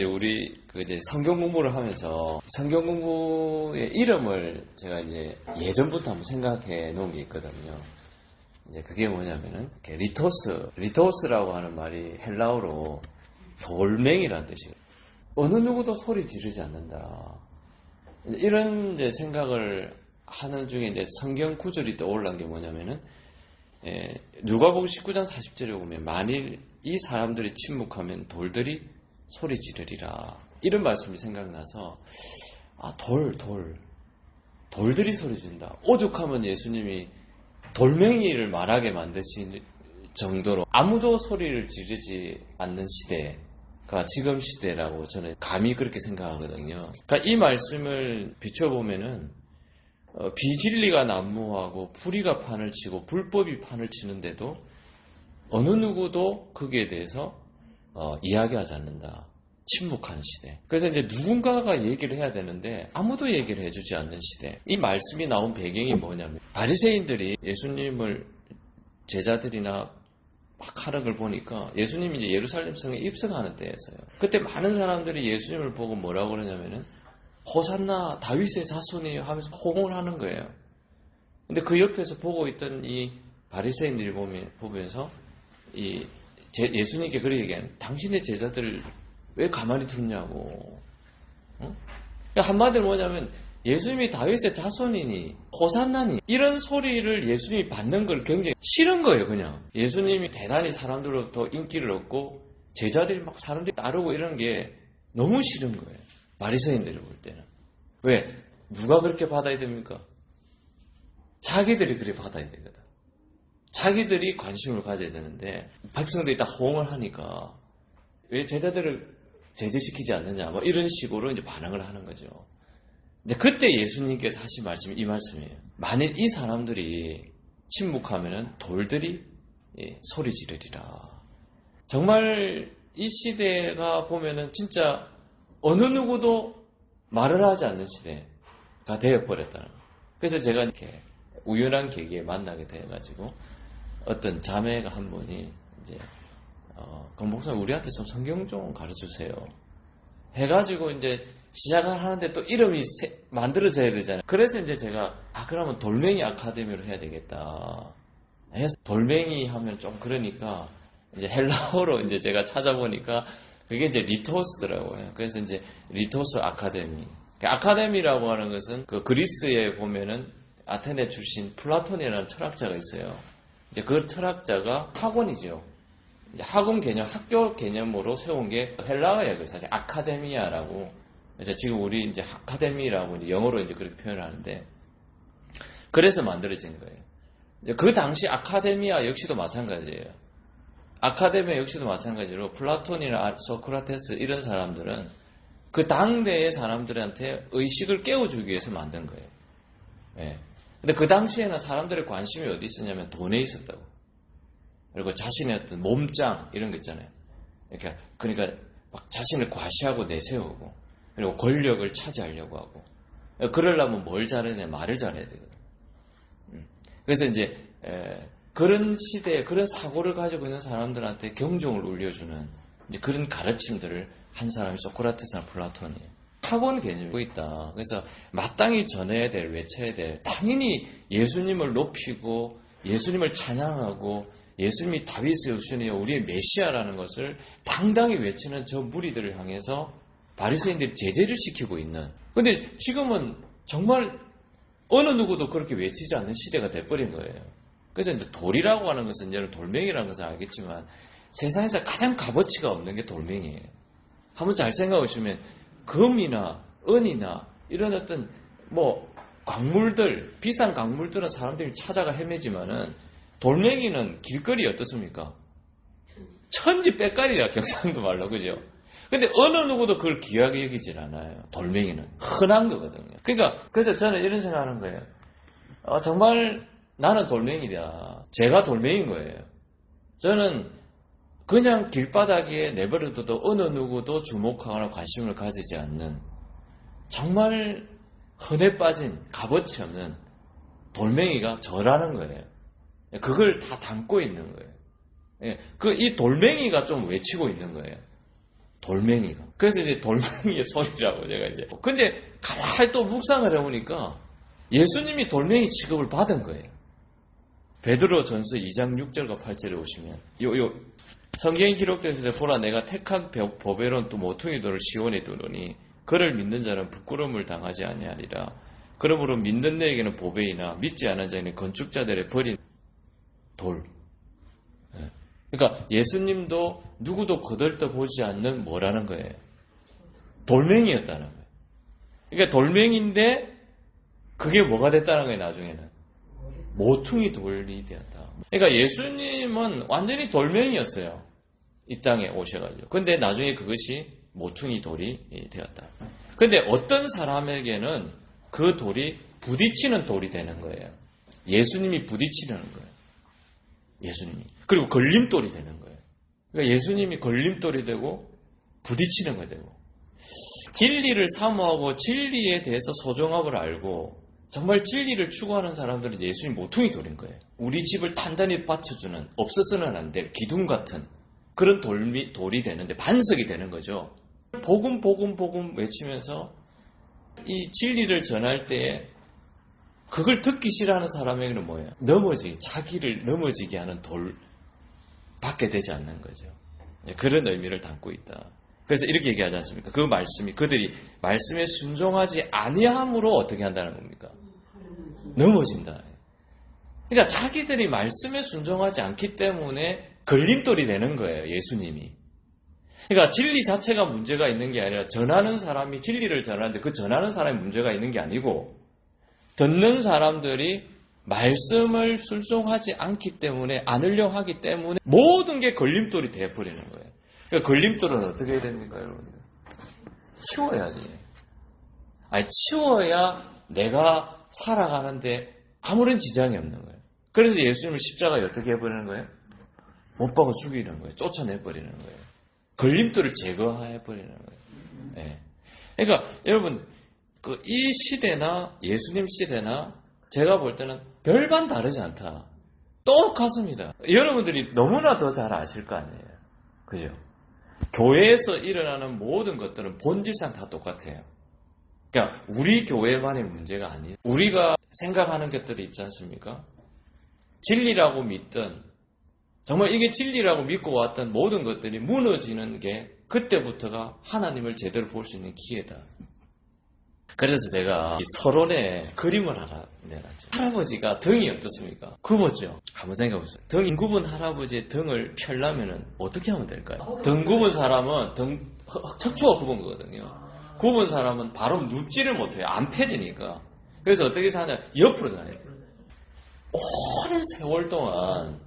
우리 이제 성경 공부를 하면서 성경 공부의 이름을 제가 이제 예전부터 한번 생각해 놓은 게 있거든요. 이제 그게 뭐냐면은 리토스라고 하는 말이 헬라어로 돌멩이라는 뜻이에요. 어느 누구도 소리 지르지 않는다. 이런 이제 생각을 하는 중에 이제 성경 구절이 떠올란 게 뭐냐면은 누가복음 19장 40절에 보면 만일 이 사람들이 침묵하면 돌들이 소리 지르리라. 이런 말씀이 생각나서 돌들이 소리 지른다. 오죽하면 예수님이 돌멩이를 말하게 만드신 정도로 아무도 소리를 지르지 않는 시대가 지금 시대라고 저는 감히 그렇게 생각하거든요. 그러니까 이 말씀을 비춰보면은 비진리가 난무하고 불의가 판을 치고 불법이 판을 치는데도 어느 누구도 거기에 대해서 이야기하지 않는다. 침묵하는 시대. 그래서 이제 누군가가 얘기를 해야 되는데 아무도 얘기를 해주지 않는 시대. 이 말씀이 나온 배경이 뭐냐면 바리새인들이 예수님을 제자들이나 막 하는 걸 보니까 예수님이 이제 예루살렘 성에 입성하는 때였어요. 그때 많은 사람들이 예수님을 보고 뭐라고 그러냐면은 호산나 다윗의 자손이에요 하면서 호응을 하는 거예요. 근데 그 옆에서 보고 있던 이 바리새인들이 보면서 예수님께 그렇게 얘기하는 당신의 제자들을 왜 가만히 두냐고. 한마디로 뭐냐면 예수님이 다윗의 자손이니 호산나니 이런 소리를 예수님이 받는 걸 굉장히 싫은 거예요. 그냥 예수님이 대단히 사람들로부터 인기를 얻고 제자들이 막 사람들이 따르고 이런 게 너무 싫은 거예요. 바리새인들이 볼 때는. 왜? 누가 그렇게 받아야 됩니까? 자기들이 그렇게 받아야 되거든. 자기들이 관심을 가져야 되는데 백성들이 다 호응을 하니까 왜 제자들을 제재시키지 않느냐 뭐 이런 식으로 이제 반응을 하는 거죠. 이제 그때 예수님께서 하신 말씀이 이 말씀이에요. 만일 이 사람들이 침묵하면은 돌들이 소리 지르리라. 정말 이 시대가 보면은 진짜 어느 누구도 말을 하지 않는 시대가 되어버렸다는 거예요. 그래서 제가 이렇게 우연한 계기에 만나게 돼가지고 어떤 자매가 한 분이 이제 그럼 목사님 우리한테 좀 성경 좀 가르쳐주세요 해가지고 이제 시작을 하는데 또 이름이 만들어져야 되잖아요. 그래서 이제 제가 그러면 돌멩이 아카데미로 해야 되겠다 해서 돌멩이 하면 좀 그러니까 이제 헬라어로 이제 제가 찾아보니까 그게 이제 리토스더라고요. 그래서 이제 리토스 아카데미. 아카데미라고 하는 것은 그 그리스에 보면은 아테네 출신 플라톤이라는 철학자가 있어요. 이제 그 철학자가 학원이죠. 이제 학원 개념, 학교 개념으로 세운 게 헬라어예요. 그 사실 아카데미아라고. 그래서 지금 우리 이제 아카데미라고 이제 영어로 이제 그렇게 표현하는데 그래서 만들어진 거예요. 이제 그 당시 아카데미아 역시도 마찬가지예요. 아카데미아 역시도 마찬가지로 플라톤이나 소크라테스 이런 사람들은 그 당대의 사람들한테 의식을 깨워주기 위해서 만든 거예요. 예. 근데 그 당시에는 사람들의 관심이 어디 있었냐면 돈에 있었다고. 그리고 자신의 어떤 몸짱 이런 거 있잖아요. 그러니까 막 자신을 과시하고 내세우고 그리고 권력을 차지하려고 하고 그러려면 뭘 잘해야 말을 잘해야 되거든. 그래서 이제 그런 시대에 그런 사고를 가지고 있는 사람들한테 경종을 울려주는 이제 그런 가르침들을 한 사람이 소크라테스나 플라톤이에요. 학원 개념이 있다. 그래서 마땅히 전해야 될, 외쳐야 될, 당연히 예수님을 높이고 예수님을 찬양하고 예수님이 다윗의 후손이요 우리의 메시아라는 것을 당당히 외치는 저 무리들을 향해서 바리새인들이 제재를 시키고 있는. 근데 지금은 정말 어느 누구도 그렇게 외치지 않는 시대가 돼버린 거예요. 그래서 이제 돌이라고 하는 것은 여러분 돌멩이라는 것은 알겠지만 세상에서 가장 값어치가 없는 게 돌멩이에요. 한번 잘 생각해 보시면 금이나 은이나 이런 어떤 광물들, 비싼 광물들은 사람들이 찾아가 헤매지만은 돌멩이는 길거리 어떻습니까? 천지 빽깔이라 경상도 말로 그죠? 근데 어느 누구도 그걸 귀하게 여기질 않아요. 돌멩이는 흔한 거거든요. 그래서 저는 이런 생각하는 거예요. 정말 나는 돌멩이다. 제가 돌멩이인 거예요. 저는 그냥 길바닥에 내버려둬도 어느 누구도 주목하거나 관심을 가지지 않는 정말 흔해 빠진 값어치 없는 돌멩이가 저라는 거예요. 그걸 다 담고 있는 거예요. 이 돌멩이가 좀 외치고 있는 거예요. 돌멩이가. 그래서 이제 돌멩이의 소리라고 제가 이제. 근데 가만히 또 묵상을 해보니까 예수님이 돌멩이 취급을 받은 거예요. 베드로 전서 2장 6절과 8절에 오시면 성경에 기록되어 있을 때 보라 내가 택한 보배로운 또 모퉁이 돌을 시온에 두르니 그를 믿는 자는 부끄러움을 당하지 아니하리라. 그러므로 믿는 자에게는 보배이나 믿지 않은 자에게는 건축자들의 버린 돌. 그러니까 예수님도 누구도 거들떠보지 않는 뭐라는 거예요? 돌멩이였다는 거예요. 그러니까 돌멩이인데 그게 뭐가 됐다는 거예요, 나중에는. 모퉁이 돌이 되었다. 그러니까 예수님은 완전히 돌멩이였어요. 이 땅에 오셔가지고. 근데 나중에 그것이 모퉁이 돌이 되었다. 근데 어떤 사람에게는 그 돌이 부딪히는 돌이 되는 거예요. 예수님이 부딪히는 거예요. 예수님이. 그리고 걸림돌이 되는 거예요. 그러니까 예수님이 걸림돌이 되고 부딪히는 거예요. 되고. 진리를 사모하고 진리에 대해서 소중함을 알고 정말 진리를 추구하는 사람들은 예수님 모퉁이 돌인 거예요. 우리 집을 단단히 받쳐주는 없어서는 안 될 기둥 같은 그런 돌이 되는데 반석이 되는 거죠. 복음 복음 복음 외치면서 이 진리를 전할 때에 그걸 듣기 싫어하는 사람에게는 뭐예요? 자기를 넘어지게 하는 돌 받게 되지 않는 거죠. 그런 의미를 담고 있다. 그래서 이렇게 얘기하지 않습니까? 그 말씀이 그들이 말씀에 순종하지 아니함으로 어떻게 한다는 겁니까? 넘어진다. 그러니까 자기들이 말씀에 순종하지 않기 때문에 걸림돌이 되는 거예요. 예수님이. 그러니까 진리 자체가 문제가 있는 게 아니라 전하는 사람이 진리를 전하는데 그 전하는 사람이 문제가 있는 게 아니고 듣는 사람들이 말씀을 순종하지 않기 때문에 않으려 하기 때문에 모든 게 걸림돌이 되어버리는 거예요. 그러니까 걸림돌은 어떻게 해야 됩니까, 여러분들? 치워야지. 치워야 내가 살아가는데 아무런 지장이 없는 거예요. 그래서 예수님을 십자가에 어떻게 해버리는 거예요? 못 박아 죽이는 거예요. 쫓아내버리는 거예요. 걸림돌을 제거해버리는 거예요. 네. 그러니까 여러분 이 시대나 예수님 시대나 제가 볼 때는 별반 다르지 않다. 똑같습니다. 여러분들이 너무나 더 잘 아실 거 아니에요. 그죠? 교회에서 일어나는 모든 것들은 본질상 다 똑같아요. 그러니까 우리 교회만의 문제가 아니에요. 우리가 생각하는 것들이 있지 않습니까? 진리라고 믿던 정말 이게 진리라고 믿고 왔던 모든 것들이 무너지는 게 그때부터가 하나님을 제대로 볼 수 있는 기회다. 그래서 제가 이 서론에 그림을 하나 내놨죠. 할아버지가 등이 어떻습니까? 굽었죠. 한번 생각해보세요. 등 굽은 할아버지의 등을 펴려면 어떻게 하면 될까요? 등 굽은 사람은 척추가 굽은 거거든요. 굽은 사람은 바로 눕지를 못해요. 안 펴지니까. 그래서 어떻게 사냐? 옆으로 다녀요. 오랜 세월 동안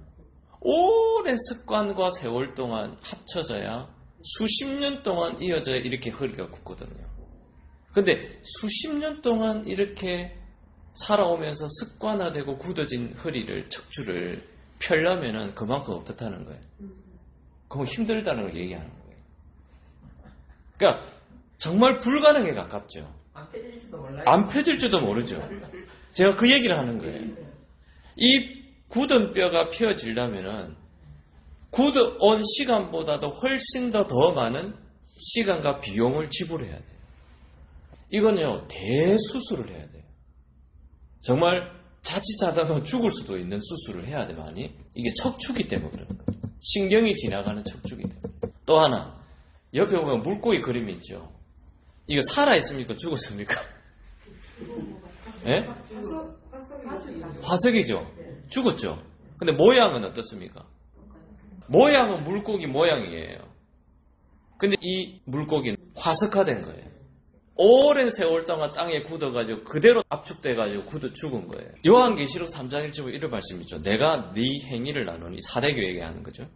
오랜 습관과 세월 동안 합쳐져야 수십 년 동안 이어져야 이렇게 허리가 굽거든요. 근데 수십 년 동안 이렇게 살아오면서 습관화되고 굳어진 허리를, 척추를 펴려면은 그만큼 어떻다는 거예요. 그건 힘들다는 걸 얘기하는 거예요. 그러니까 정말 불가능에 가깝죠. 안 펴질지도 모르죠. 제가 그 얘기를 하는 거예요. 이 굳은 뼈가 펴지려면은 굳어온 시간보다도 훨씬 더 많은 시간과 비용을 지불해야 돼요. 이거는요, 대수술을 해야 돼요. 정말 자칫하다가 죽을 수도 있는 수술을 해야 되만이 이게 척추기 때문에 그러는 거예요. 신경이 지나가는 척추기 때문에. 또 하나, 옆에 보면 물고기 그림이 있죠. 이거 살아있습니까? 죽었습니까? 예? 화석이죠. 죽었죠. 근데 모양은 어떻습니까? 모양은 물고기 모양이에요. 근데 이 물고기는 화석화된 거예요. 오랜 세월 동안 땅에 굳어가지고 그대로 압축돼가지고 죽은 거예요. 요한계시록 3장 1절에 이런 말씀이 있죠. 내가 네 행위를 나누니 사대교회에게 하는 거죠.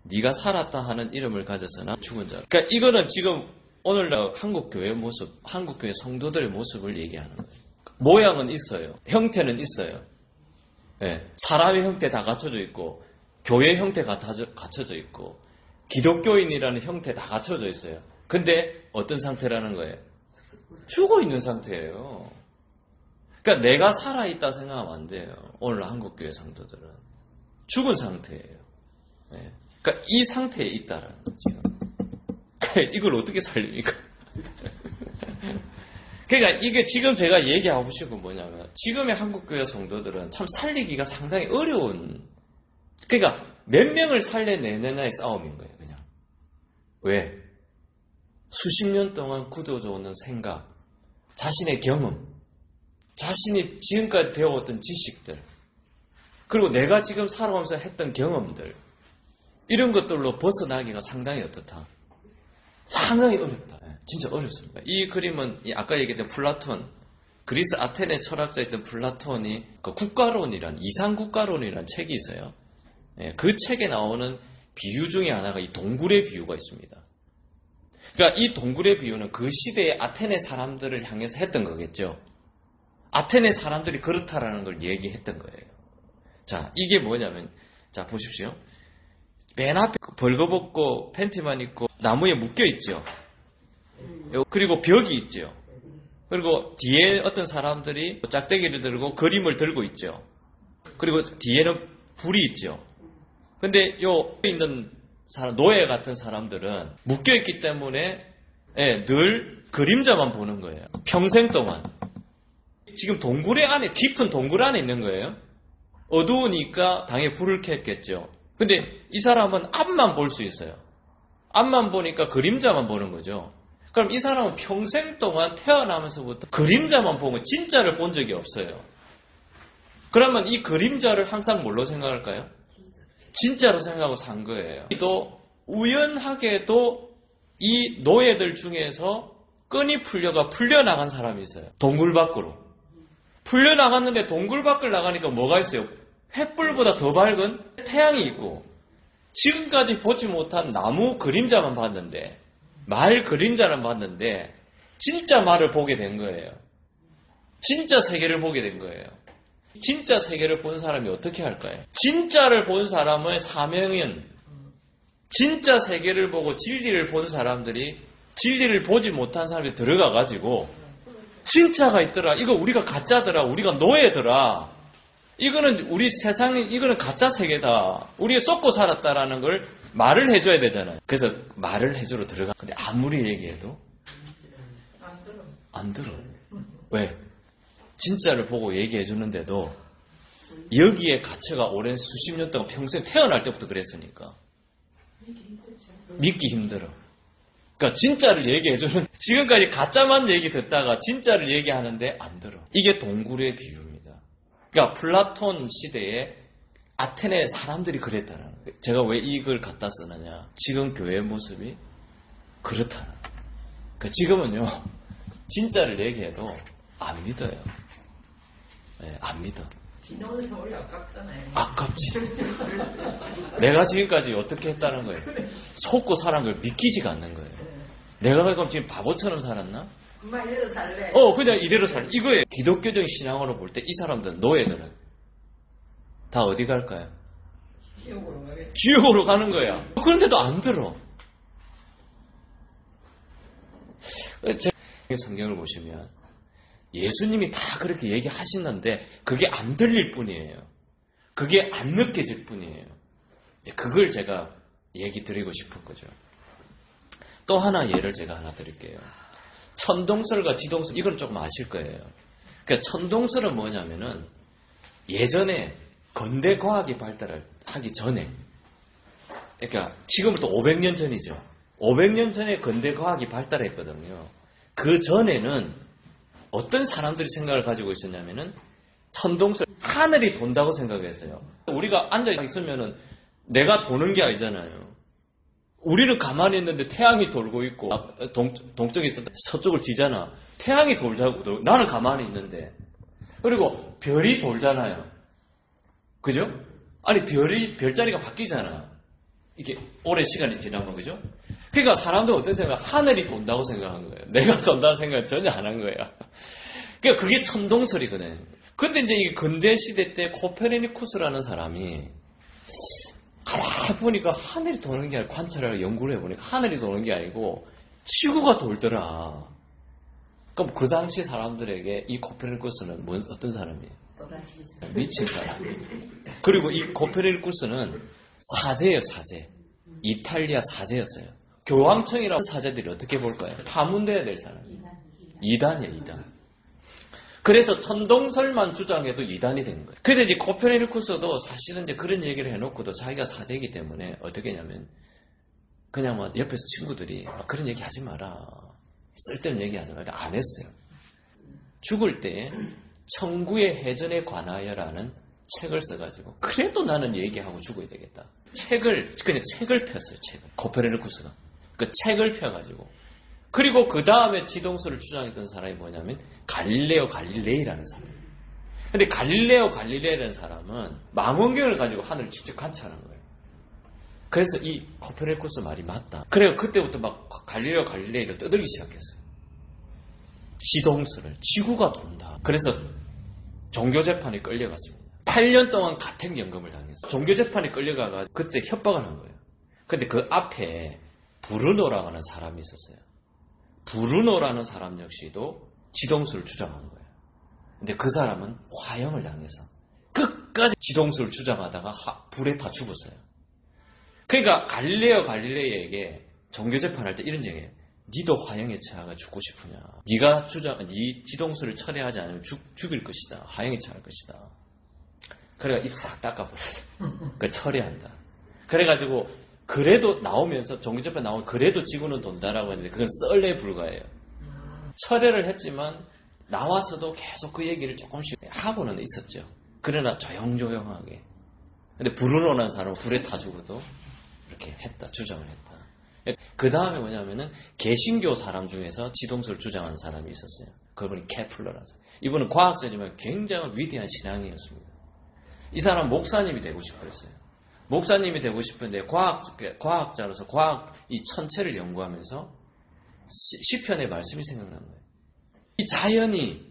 네가 살았다 하는 이름을 가져서나 죽은 자. 그러니까 이거는 지금 오늘날 한국교회 모습, 한국교회 성도들의 모습을 얘기하는 거예요. 모양은 있어요. 형태는 있어요. 네. 사람의 형태 다 갖춰져 있고 교회 형태 갖춰져 있고 기독교인이라는 형태 다 갖춰져 있어요. 근데 어떤 상태라는 거예요? 죽어 있는 상태예요. 그러니까 내가 살아있다 생각하면 안 돼요. 오늘 한국교회 성도들은 죽은 상태예요. 네. 그러니까 이 상태에 있다라는 거죠. 지금. 이걸 어떻게 살립니까? 그러니까 이게 지금 제가 얘기하고 싶은 건 뭐냐면 지금의 한국교회 성도들은 참 살리기가 상당히 어려운, 그러니까 몇 명을 살려내느냐의 싸움인 거예요. 그냥. 왜? 수십 년 동안 굳어져오는 생각, 자신의 경험, 자신이 지금까지 배워왔던 지식들, 그리고 내가 지금 살아가면서 했던 경험들, 이런 것들로 벗어나기가 상당히 어떻다? 상당히 어렵다. 진짜 어렵습니다. 이 그림은 아까 얘기했던 플라톤, 그리스 아테네 철학자였던 플라톤이 그 국가론이란, 이상국가론이라는 책이 있어요. 그 책에 나오는 비유 중에 하나가 이 동굴의 비유가 있습니다. 그러니까 이 동굴의 비유는 그 시대의 아테네 사람들을 향해서 했던 거겠죠. 아테네 사람들이 그렇다라는 걸 얘기했던 거예요. 자, 이게 뭐냐면, 자, 보십시오. 맨 앞에 벌거벗고 팬티만 입고 나무에 묶여 있죠. 그리고 벽이 있죠. 그리고 뒤에 어떤 사람들이 짝대기를 들고 그림을 들고 있죠. 그리고 뒤에는 불이 있죠. 근데 요 있는 사람, 노예 같은 사람들은 묶여 있기 때문에 늘 그림자만 보는 거예요. 평생 동안. 지금 동굴의 안에, 깊은 동굴 안에 있는 거예요. 어두우니까 당연히 불을 켰겠죠. 근데 이 사람은 앞만 볼 수 있어요. 앞만 보니까 그림자만 보는 거죠. 그럼 이 사람은 평생 동안 태어나면서부터 그림자만 보고 진짜를 본 적이 없어요. 그러면 이 그림자를 항상 뭘로 생각할까요? 진짜로 생각하고 산 거예요. 또 우연하게도 이 노예들 중에서 끈이 풀려나간 사람이 있어요. 동굴 밖으로. 풀려나갔는데 동굴 밖을 나가니까 뭐가 있어요? 횃불보다 더 밝은 태양이 있고, 지금까지 보지 못한 나무 그림자만 봤는데, 말 그림자는 봤는데 진짜 말을 보게 된 거예요. 진짜 세계를 보게 된 거예요. 진짜 세계를 본 사람이 어떻게 할까요? 진짜를 본 사람의 사명은, 진짜 세계를 보고 진리를 본 사람들이 진리를 보지 못한 사람이 들어가가지고 진짜가 있더라, 이거 우리가 가짜더라, 우리가 노예더라, 이거는 우리 세상이, 이거는 가짜 세계다, 우리가 썩고 살았다라는 걸 말을 해줘야 되잖아요. 그래서 말을 해주러 들어가. 근데 아무리 얘기해도 안 들어. 왜? 진짜를 보고 얘기해 주는데도 여기에 갇혀가 오랜 수십 년 동안 평생 태어날 때부터 그랬으니까 믿기 힘들어. 그러니까 진짜를 얘기해 주는, 지금까지 가짜만 얘기 듣다가 진짜를 얘기하는데 안 들어. 이게 동굴의 비유입니다. 그러니까 플라톤 시대에 아테네 사람들이 그랬다는 거예요. 제가 왜 이걸 갖다 쓰느냐, 지금 교회의 모습이 그렇다는 거예요. 그러니까 지금은요, 진짜를 얘기해도 안 믿어요. 네, 안 믿어. 지나오는 세월이 아깝잖아요. 아깝지. 내가 지금까지 어떻게 했다는 거예요. 속고 살은 걸 믿기지가 않는 거예요. 내가 그럼 지금 바보처럼 살았나? 엄마 이래도 살래. 그냥 이대로 살래. 이거예요. 기독교적인 신앙으로 볼 때 이 사람들, 노예들은 다 어디 갈까요? 지옥으로 가겠지. 지옥으로 가는 거야. 그런데도 안 들어. 성경을 보시면 예수님이 다 그렇게 얘기하시는데 그게 안 들릴 뿐이에요. 그게 안 느껴질 뿐이에요. 그걸 제가 얘기 드리고 싶은 거죠. 또 하나 예를 제가 하나 드릴게요. 천동설과 지동설, 이건 조금 아실 거예요. 그러니까 천동설은 뭐냐면은 예전에 근대 과학이 발달하기 전에, 그러니까 지금부터 500년 전이죠. 500년 전에 근대 과학이 발달했거든요. 그 전에는 어떤 사람들이 생각을 가지고 있었냐면은 천동설, 하늘이 돈다고 생각했어요. 우리가 앉아 있으면은 내가 도는 게 아니잖아요. 우리는 가만히 있는데 태양이 돌고 있고, 동쪽에 있었다 서쪽을 지잖아. 태양이 돌자고, 나는 가만히 있는데. 그리고 별이 돌잖아요. 그죠? 아니, 별자리가 바뀌잖아. 이게 오랜 시간이 지나면, 그죠? 그러니까 사람들은 어떤 생각? 하늘이 돈다고 생각한 거예요. 내가 돈다는 생각을 전혀 안 한 거야. 그러니까 그게 천동설이거든. 근데 이제 이게 근대 시대 때 코페르니쿠스라는 사람이 가만히 보니까 하늘이 도는 게 아니고, 관찰하고 연구를 해보니까 하늘이 도는 게 아니고 지구가 돌더라. 그럼 그 당시 사람들에게 이 코페르니쿠스는 어떤 사람이에요? 미친 사람이에요. 그리고 이 코페르니쿠스는 사제예요, 사제. 이탈리아 사제였어요. 교황청이라는 사제들이 어떻게 볼까요? 파문돼야 될 사람이에요. 이단이에요, 이단. 그래서 천동설만 주장해도 이단이 된 거예요. 그래서 이제 코페르니쿠스도 사실은 이제 그런 얘기를 해놓고도 자기가 사제이기 때문에 어떻게 했냐면 그냥 뭐 옆에서 친구들이 그런 얘기 하지 마라. 쓸데없는 얘기 하지 마라. 안 했어요. 죽을 때 천구의 해전에 관하여라는 책을 써가지고 그래도 나는 얘기하고 죽어야 되겠다. 그냥 책을 폈어요. 코페르니쿠스가. 그 책을 펴가지고. 그리고 그 다음에 지동설을 주장했던 사람이 뭐냐면 갈릴레오 갈릴레이라는 사람이에요. 근데 갈릴레오 갈릴레이라는 사람은 망원경을 가지고 하늘을 직접 관찰한 거예요. 그래서 이 코페르니쿠스 말이 맞다. 그래요. 그때부터 막 갈릴레오 갈릴레이를 떠들기 시작했어요. 지동설을 지구가 돈다. 그래서 종교재판에 끌려갔습니다. 8년 동안 가택연금을 당했어요. 종교재판에 끌려가서 그때 협박을 한 거예요. 근데 그 앞에 브루노라고 하는 사람이 있었어요. 브루노라는 사람 역시도 지동설을 주장한 거예요. 근데 그 사람은 화형을 당해서 끝까지 지동설을 주장하다가 불에 다 죽었어요. 그러니까 갈릴레오 갈릴레이에게 종교재판할 때 이런 얘기해요. 니도 화형에 처하가 죽고 싶으냐? 네 지동설을 철회하지 않으면 죽일 것이다. 화형에 처할 것이다. 그래가 입 싹 닦아버렸어. 그 철회한다. 그래가지고 그래도 나오면서 종교재판 나오면 그래도 지구는 돈다라고 했는데 그건 썰레에 불과해요. 철회를 했지만 나와서도 계속 그 얘기를 조금씩 하고는 있었죠. 그러나 조용조용하게. 근데 브루노라는 사람은 불에 타 죽어도 이렇게 했다. 주장을 했다. 그 다음에 뭐냐면은 개신교 사람 중에서 지동설을 주장한 사람이 있었어요. 그분이 케플러라서. 이분은 과학자지만 굉장히 위대한 신앙이었습니다. 이 사람 목사님이 되고 싶었어요. 목사님이 되고 싶은데 과학자로서 이 천체를 연구하면서 시편의 말씀이 생각난 거예요. 이 자연이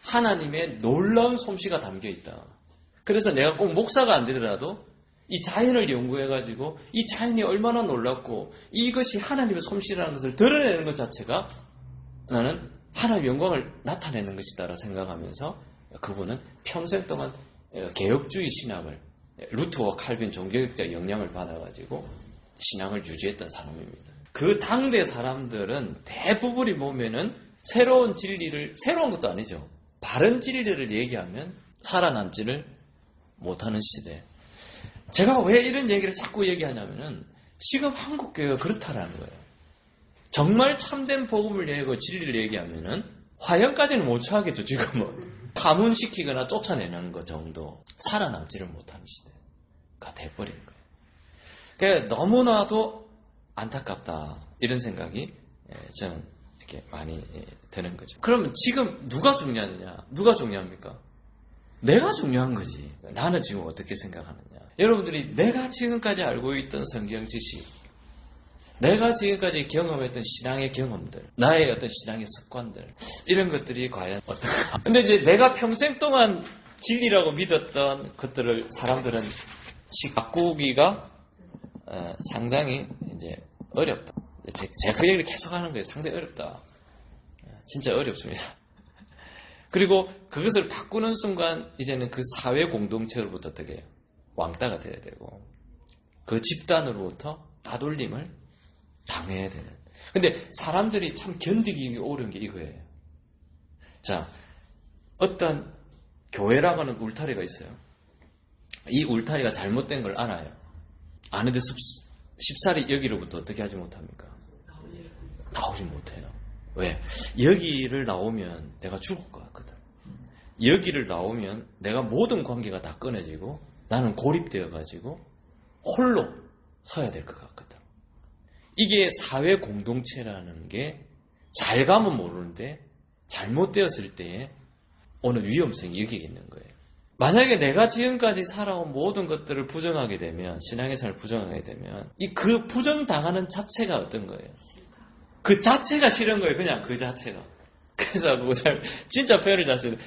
하나님의 놀라운 솜씨가 담겨 있다. 그래서 내가 꼭 목사가 안 되더라도 이 자연을 연구해가지고 이 자연이 얼마나 놀랍고 이것이 하나님의 솜씨라는 것을 드러내는 것 자체가 나는 하나님의 영광을 나타내는 것이다라고 생각하면서 그분은 평생 동안 개혁주의 신학을 루트와 칼빈 종교학자 영향을 받아가지고 신앙을 유지했던 사람입니다. 그 당대 사람들은 대부분이 보면은 새로운 진리를, 새로운 것도 아니죠. 바른 진리를 얘기하면 살아남지를 못하는 시대. 제가 왜 이런 얘기를 자꾸 얘기하냐면은 지금 한국교회가 그렇다라는 거예요. 정말 참된 복음을 얘기하고 진리를 얘기하면은 화형까지는 못 처하겠죠. 지금은 가문시키거나 쫓아내는 것 정도 살아남지를 못하는 시대가 돼버린 거예요. 그러니까 너무나도 안타깝다 이런 생각이 저는 이렇게 많이 드는 거죠. 그러면 지금 누가 중요하느냐? 누가 중요합니까? 내가 중요한 거지. 나는 지금 어떻게 생각하느냐? 여러분들이 내가 지금까지 알고 있던 성경 지식, 내가 지금까지 경험했던 신앙의 경험들, 나의 어떤 신앙의 습관들, 이런 것들이 과연 어떤가? 근데 이제 내가 평생 동안 진리라고 믿었던 것들을 사람들은 바꾸기가 상당히 이제 어렵다. 제가 그 얘기를 계속 하는 거예요. 상당히 어렵다. 진짜 어렵습니다. 그리고 그것을 바꾸는 순간 이제는 그 사회 공동체로부터 어떻게 해요? 왕따가 돼야 되고 그 집단으로부터 따돌림을 당해야 되는. 근데 사람들이 참 견디기 어려운 게 이거예요. 자, 어떤 교회라고 하는 울타리가 있어요. 이 울타리가 잘못된 걸 알아요. 아는데 쉽사리 여기로부터 어떻게 하지 못합니까? 나오지 못해요. 왜? 여기를 나오면 내가 죽을 것 같거든. 여기를 나오면 내가 모든 관계가 다 끊어지고 나는 고립되어가지고 홀로 서야 될 것 같거든. 이게 사회 공동체라는 게 잘 가면 모르는데 잘못되었을 때에 오는 위험성이 여기에 있는 거예요. 만약에 내가 지금까지 살아온 모든 것들을 부정하게 되면, 신앙의 삶을 부정하게 되면 그 부정당하는 자체가 어떤 거예요? 그 자체가 싫은 거예요. 그냥 그 자체가. 그래서 진짜 표현을 잘 쓰는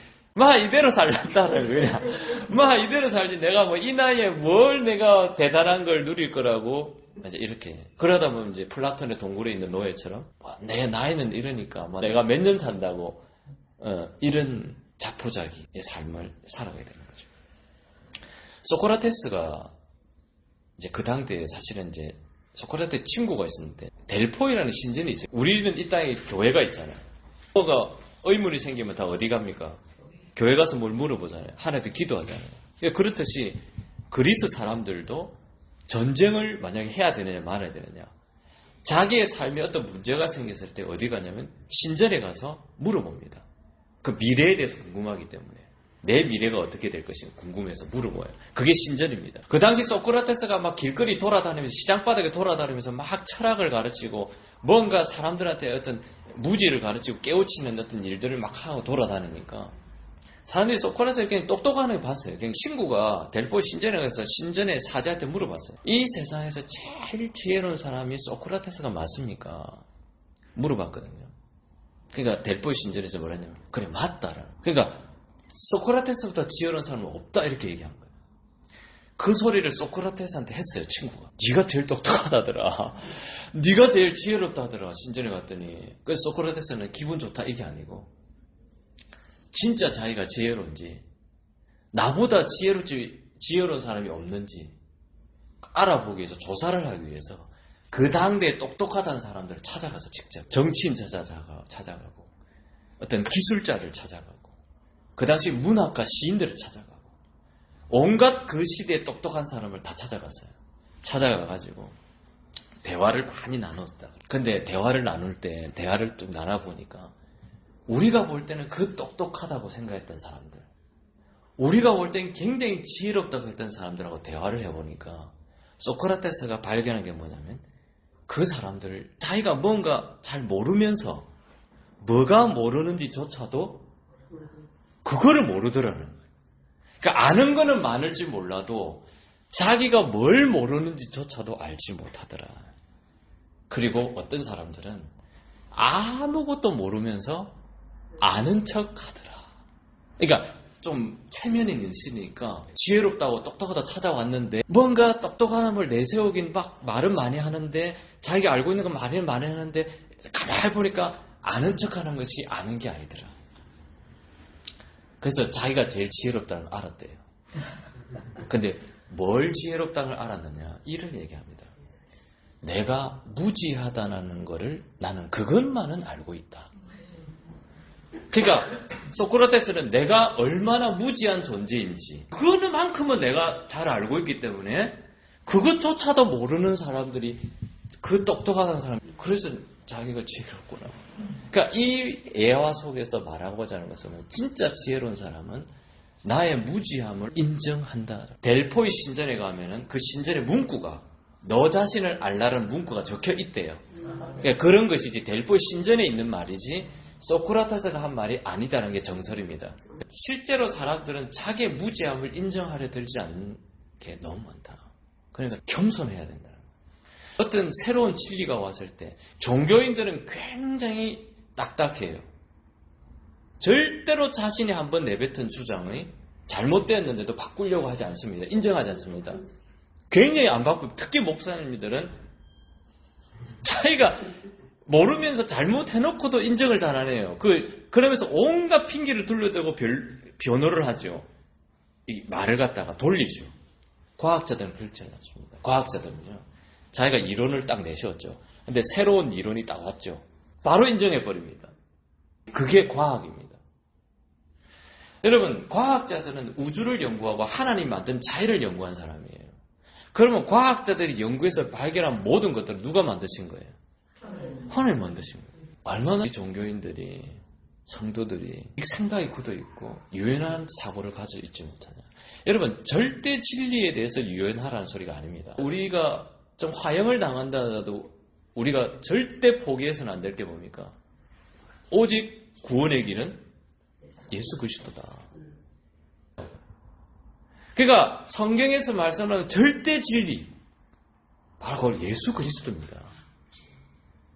이대로 살란다는 그냥 이대로 살지 내가 이 나이에 뭘 내가 대단한 걸 누릴 거라고 이제 이렇게. 그러다 보면 이제 플라톤의 동굴에 있는 노예처럼 내 나이는 이러니까 내가 몇 년 산다고 이런 자포자기의 삶을 살아가게 되는 거죠. 소크라테스가 이제 그 당대에 사실은 이제 소크라테스 친구가 있었는데 델포이라는 신전이 있어요. 우리는 이 땅에 교회가 있잖아요. 뭐가 의문이 생기면 다 어디 갑니까? 교회 가서 뭘 물어보잖아요. 하나님께 기도하잖아요. 그러니까 그렇듯이 그리스 사람들도 전쟁을 만약에 해야 되느냐 말아야 되느냐, 자기의 삶에 어떤 문제가 생겼을 때 어디 가냐면 신전에 가서 물어봅니다. 그 미래에 대해서 궁금하기 때문에 내 미래가 어떻게 될 것인가 궁금해서 물어봐요. 그게 신전입니다. 그 당시 소크라테스가 막 길거리 돌아다니면서 시장바닥에 돌아다니면서 막 철학을 가르치고 뭔가 사람들한테 어떤 무지를 가르치고 깨우치는 어떤 일들을 막 하고 돌아다니니까 사람들이 소크라테스를 그냥 똑똑한 애 봤어요. 그냥 친구가 델포 신전에 가서 신전의 사제한테 물어봤어요. 이 세상에서 제일 지혜로운 사람이 소크라테스가 맞습니까? 물어봤거든요. 그러니까 델포 신전에서 뭐라 했냐면 그래 맞다라. 그러니까 소크라테스보다 지혜로운 사람은 없다 이렇게 얘기한 거예요. 그 소리를 소크라테스한테 했어요. 친구가. 네가 제일 똑똑하다더라. 네가 제일 지혜롭다더라. 신전에 갔더니 그래서 소크라테스는 기분 좋다 이게 아니고 진짜 자기가 지혜로운지 나보다 지혜로운 사람이 없는지 알아보기 위해서 조사를 하기 위해서 그 당대에 똑똑하다는 사람들을 찾아가서 직접 정치인 찾아가고 어떤 기술자를 찾아가고 그 당시 문학가 시인들을 찾아가고 온갖 그 시대에 똑똑한 사람을 다 찾아갔어요. 찾아가가지고 대화를 많이 나눴다. 근데 대화를 나눌 때 대화를 좀 나눠보니까 우리가 볼 때는 그 똑똑하다고 생각했던 사람들, 우리가 볼 때는 굉장히 지혜롭다고 했던 사람들하고 대화를 해보니까 소크라테스가 발견한 게 뭐냐면 그 사람들 자기가 뭔가 잘 모르면서 뭐가 모르는지조차도 그거를 모르더라는 거예요. 그러니까 아는 거는 많을지 몰라도 자기가 뭘 모르는지조차도 알지 못하더라. 그리고 어떤 사람들은 아무것도 모르면서 아는 척 하더라. 그러니까 좀 체면이 있으니까 지혜롭다고 똑똑하다 찾아왔는데 뭔가 똑똑함을 내세우긴 막 말은 많이 하는데 자기가 알고 있는 건 말은 많이 하는데 가만히 보니까 아는 척 하는 것이 아는 게 아니더라. 그래서 자기가 제일 지혜롭다는 걸 알았대요. 근데 뭘 지혜롭다는 걸 알았느냐 이를 얘기합니다. 내가 무지하다는 거를 나는 그것만은 알고 있다. 그러니까 소크라테스는 내가 얼마나 무지한 존재인지 그거만큼은 내가 잘 알고 있기 때문에 그것조차도 모르는 사람들이 그 똑똑한 사람, 그래서 자기가 지혜롭구나. 그러니까 이 예화 속에서 말하고자 하는 것은 진짜 지혜로운 사람은 나의 무지함을 인정한다. 델포이 신전에 가면은 그 신전의 문구가 너 자신을 알라는 문구가 적혀 있대요. 그러니까 그런 것이지 델포이 신전에 있는 말이지 소크라테스가 한 말이 아니다는 게 정설입니다. 실제로 사람들은 자기의 무지함을 인정하려 들지 않는 게 너무 많다. 그러니까 겸손해야 된다. 어떤 새로운 진리가 왔을 때 종교인들은 굉장히 딱딱해요. 절대로 자신이 한번 내뱉은 주장이 잘못되었는데도 바꾸려고 하지 않습니다. 인정하지 않습니다. 굉장히 안 바꾸고, 특히 목사님들은 자기가 모르면서 잘못해놓고도 인정을 잘 안 해요. 그러면서 온갖 핑계를 둘러대고 변호를 하죠. 이 말을 갖다가 돌리죠. 과학자들은 그렇지 않습니다. 과학자들은요, 자기가 이론을 딱 내세웠죠. 근데 새로운 이론이 딱 왔죠. 바로 인정해버립니다. 그게 과학입니다. 여러분, 과학자들은 우주를 연구하고 하나님 만든 자연을 연구한 사람이에요. 그러면 과학자들이 연구해서 발견한 모든 것들을 누가 만드신 거예요? 하나님 만드신 거예요. 얼마나 이 종교인들이, 성도들이 생각이 굳어있고 유연한 사고를 가지고 있지 못하냐. 여러분, 절대 진리에 대해서 유연하라는 소리가 아닙니다. 우리가 좀 화형을 당한다 하더라도 우리가 절대 포기해서는 안 될 게 뭡니까? 오직 구원의 길은 예수 그리스도다. 그러니까 성경에서 말씀하는 절대 진리, 바로 그걸 예수 그리스도입니다.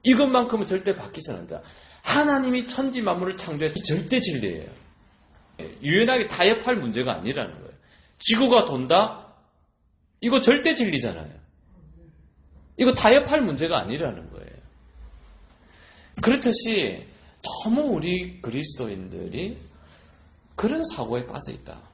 이것만큼은 절대 바뀌어서는 안 된다. 하나님이 천지 만물을 창조한 절대 진리예요. 유연하게 타협할 문제가 아니라는 거예요. 지구가 돈다? 이거 절대 진리잖아요. 이거 타협할 문제가 아니라는 거예요. 그렇듯이 너무 우리 그리스도인들이 그런 사고에 빠져 있다.